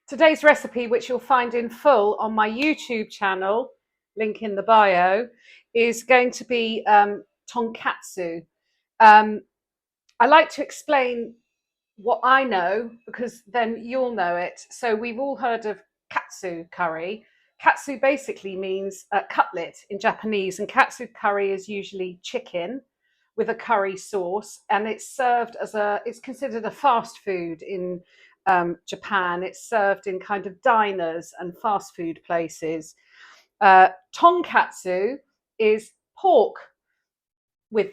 Today's recipe, which you'll find in full on my YouTube channel, link in the bio, is going to be tonkatsu. Um, I like to explain what I know because then you'll know it. So we've all heard of katsu curry. Katsu basically means cutlet in Japanese, and katsu curry is usually chicken with a curry sauce, and it's considered a fast food in Japan. It's served in kind of diners and fast food places. Tonkatsu is pork with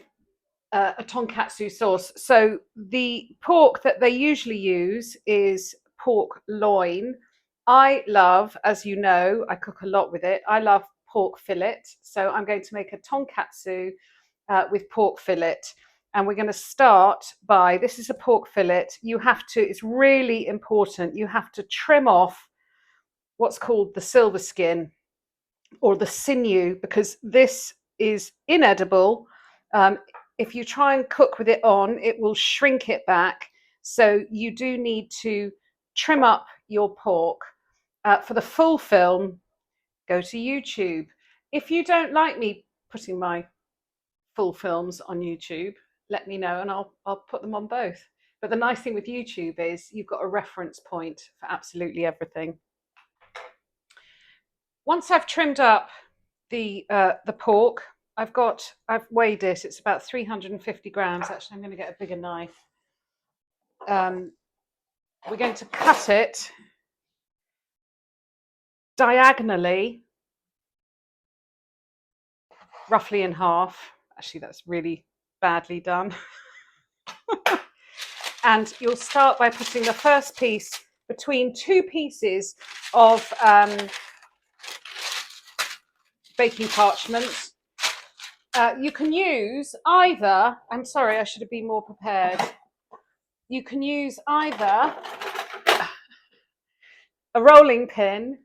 a tonkatsu sauce. So the pork that they usually use is pork loin. I love, as you know, I cook a lot with it. I love pork fillet. So I'm going to make a tonkatsu with pork fillet. And we're going to start by, this is a pork fillet. It's really important, you have to trim off what's called the silver skin or the sinew, because this is inedible. If you try and cook with it on, it will shrink it back. So you do need to trim up your pork. For the full film, go to YouTube. If you don't like me putting my full films on YouTube, let me know and I'll put them on both. But the nice thing with YouTube is you've got a reference point for absolutely everything. Once I've trimmed up the pork, I've weighed it. It's about 350 grams. Actually, I'm going to get a bigger knife. We're going to cut it diagonally, roughly in half. Actually, that's really badly done. And you'll start by putting the first piece between two pieces of baking parchment. You can use either, I'm sorry, I should have been more prepared. You can use either a rolling pin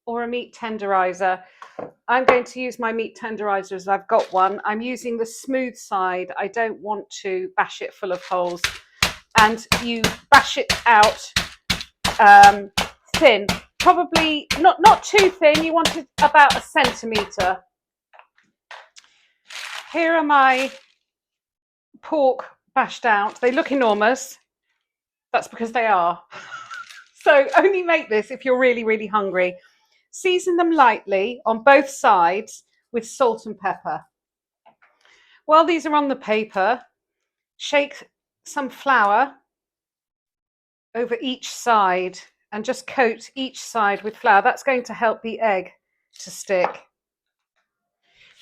or a meat tenderizer. I'm going to use my meat tenderizer as I've got one. I'm using the smooth side. I don't want to bash it full of holes. And you bash it out thin, probably not too thin. You want it about 1 centimetre. Here are my pork bashed out. They look enormous. That's because they are. So only make this if you're really, really hungry. Season them lightly on both sides with salt and pepper. While these are on the paper, shake some flour over each side and just coat each side with flour. That's going to help the egg to stick.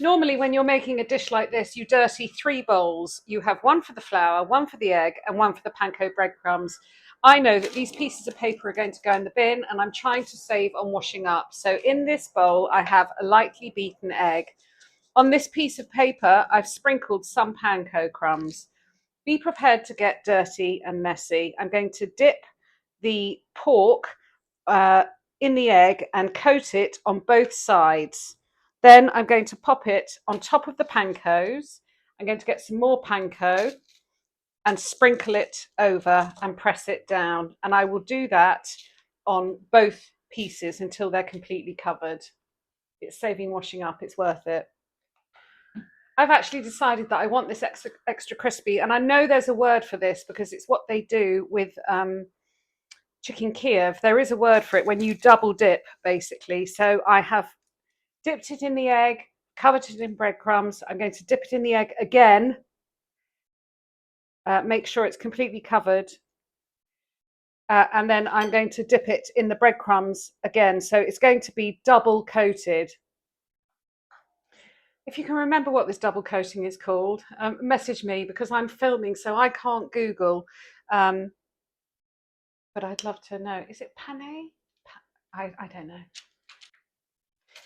Normally, when you're making a dish like this, you dirty 3 bowls. You have one for the flour, one for the egg, and one for the panko breadcrumbs. I know that these pieces of paper are going to go in the bin, and I'm trying to save on washing up. So in this bowl, I have a lightly beaten egg. On this piece of paper, I've sprinkled some panko crumbs. Be prepared to get dirty and messy. I'm going to dip the pork in the egg and coat it on both sides. Then I'm going to pop it on top of the pankos. I'm going to get some more panko and sprinkle it over and press it down. And I will do that on both pieces until they're completely covered. It's saving washing up, it's worth it. I've actually decided that I want this extra crispy, and I know there's a word for this because it's what they do with chicken Kiev. There is a word for it when you double dip, basically. So I have dipped it in the egg, covered it in breadcrumbs. I'm going to dip it in the egg again. Make sure it's completely covered. And then I'm going to dip it in the breadcrumbs again. So it's going to be double coated. If you can remember what this double coating is called, message me because I'm filming, so I can't Google. But I'd love to know. Is it pane? I don't know.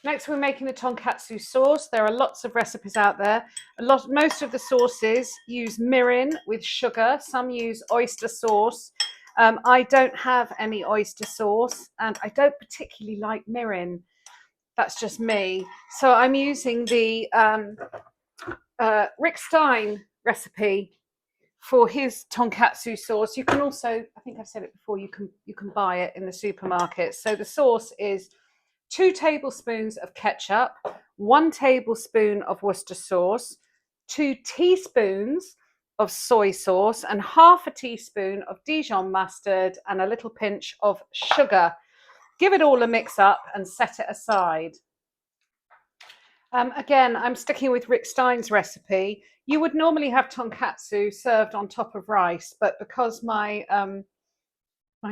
Next, we're making the tonkatsu sauce. There are lots of recipes out there. Most of the sauces use mirin with sugar. Some use oyster sauce. I don't have any oyster sauce, and I don't particularly like mirin. That's just me. So I'm using the Rick Stein recipe for his tonkatsu sauce. You can also, I think I've said it before, you can buy it in the supermarket. So the sauce is 2 tablespoons of ketchup, 1 tablespoon of Worcester sauce, 2 teaspoons of soy sauce, and half a teaspoon of Dijon mustard, and a little pinch of sugar. Give it all a mix up and set it aside. Again, I'm sticking with Rick Stein's recipe. You would normally have tonkatsu served on top of rice, but because my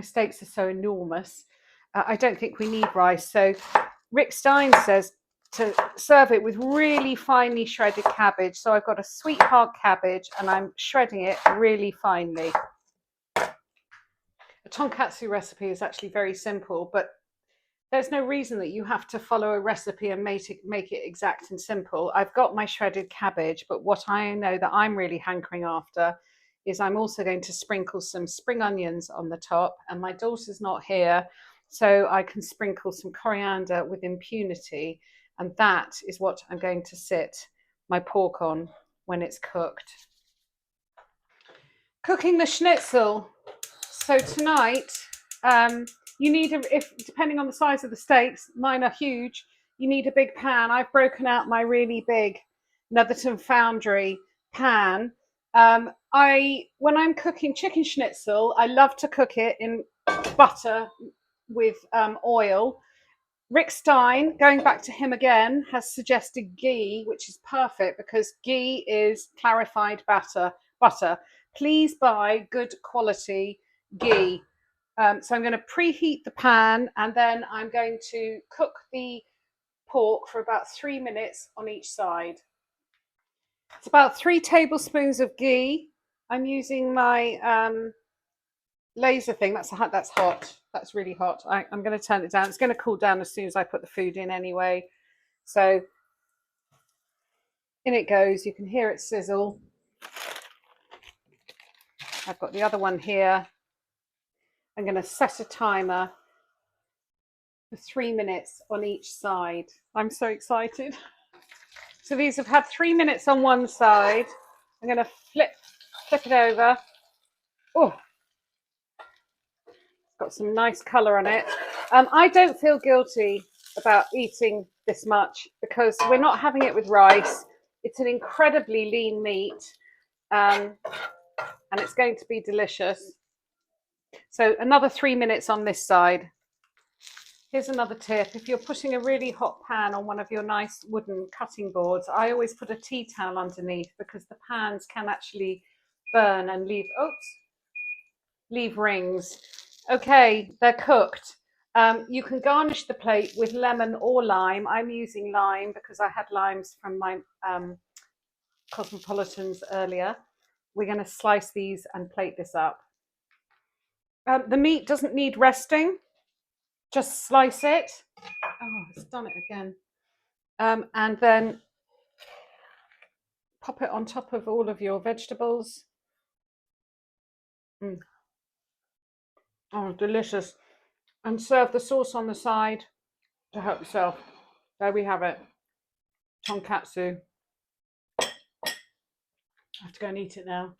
steaks are so enormous, I don't think we need rice. So Rick Stein says to serve it with really finely shredded cabbage. So I've got a sweet hard cabbage and I'm shredding it really finely. A tonkatsu recipe is actually very simple, but there's no reason that you have to follow a recipe and make it exact and simple. I've got my shredded cabbage, but what I know that I'm really hankering after is I'm also going to sprinkle some spring onions on the top, and my daughter's not here, so I can sprinkle some coriander with impunity, and that is what I'm going to sit my pork on when it's cooked. Cooking the schnitzel. So tonight, you need, depending on the size of the steaks, mine are huge, you need a big pan. I've broken out my really big Netherton Foundry pan. When I'm cooking chicken schnitzel, I love to cook it in butter with oil. Rick Stein, going back to him again, has suggested ghee, which is perfect because ghee is clarified butter. Please buy good quality ghee. So I'm going to preheat the pan, and then I'm going to cook the pork for about 3 minutes on each side. It's about 3 tablespoons of ghee. I'm using my laser thing. That's hot. That's really hot. I'm going to turn it down. It's going to cool down as soon as I put the food in anyway. So in it goes. You can hear it sizzle. I've got the other one here. I'm going to set a timer for 3 minutes on each side. I'm so excited. So these have had 3 minutes on one side. I'm going to flip it over. Oh, it's got some nice colour on it. I don't feel guilty about eating this much because we're not having it with rice. It's an incredibly lean meat, and it's going to be delicious. So another 3 minutes on this side. Here's another tip. If you're putting a really hot pan on one of your nice wooden cutting boards, I always put a tea towel underneath because the pans can actually burn and leave rings. Okay, they're cooked. You can garnish the plate with lemon or lime. I'm using lime because I had limes from my Cosmopolitans earlier. We're going to slice these and plate this up. The meat doesn't need resting. Just slice it. Oh, it's done it again. And then pop it on top of all of your vegetables. Oh, delicious. And serve the sauce on the side to help yourself. There we have it. Tonkatsu. I have to go and eat it now.